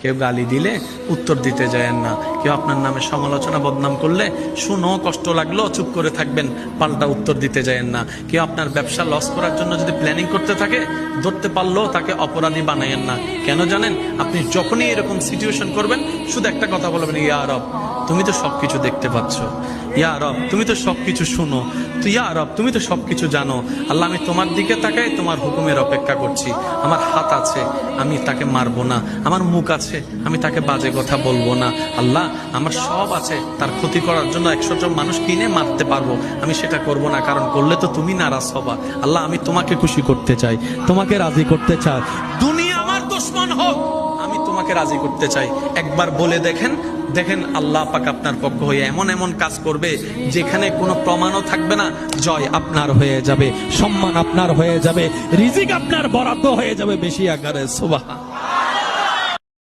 কেউ গালি দিলে উত্তর দিতে যায়েন না, কেউ আপনার নামে সমালোচনা বদনাম করলে শুনো কষ্ট লাগলো চুপ করে থাকবেন, পাল্টা উত্তর দিতে যায়েন না। কেউ আপনার ব্যবসা লস করার জন্য যদি প্ল্যানিং করতে থাকে, ধরতে পারলেও তাকে অপরাধী বানায়েন না। কেন জানেন? আপনি যখনই এরকম সিচুয়েশন করবেন শুধু একটা কথা বলবেন, ইয়া রব তুমি তো সবকিছু দেখতে পাচ্ছ, ইয়া রব তুমি তো সবকিছু শুনো, তো ইয়া রব তুমি তো সবকিছু জানো। আল্লাহ আমি তোমার দিকে তাকাই, তোমার হুকুমের অপেক্ষা করছি। আমার হাত আছে, আমি তাকে মারবো না। আমার মুখ আছে, আমি তাকে বাজে কথা বলবো না। আল্লাহ আমার সব আছে, তার ক্ষতি করার জন্য 100 জন মানুষ কিনে মারতে পারবো, আমি সেটা করব না, কারণ করলে তো তুমি নারাজ হবা। আল্লাহ আমি তোমাকে খুশি করতে চাই, তোমাকে রাজি করতে চাই। দুনিয়া আমার দুশমন হোক, আমি তোমাকে রাজি করতে চাই। একবার বলে দেখেন, দেখেন আল্লাহ পাক আপনার পক্ষ হয়ে এমন এমন কাজ করবে যেখানে কোনো প্রমাণও থাকবে না, জয় আপনার হয়ে যাবে, সম্মান আপনার হয়ে যাবে, রিজিক আপনার বরাদ্দ হয়ে যাবে বেশি আকারে। সুবহান।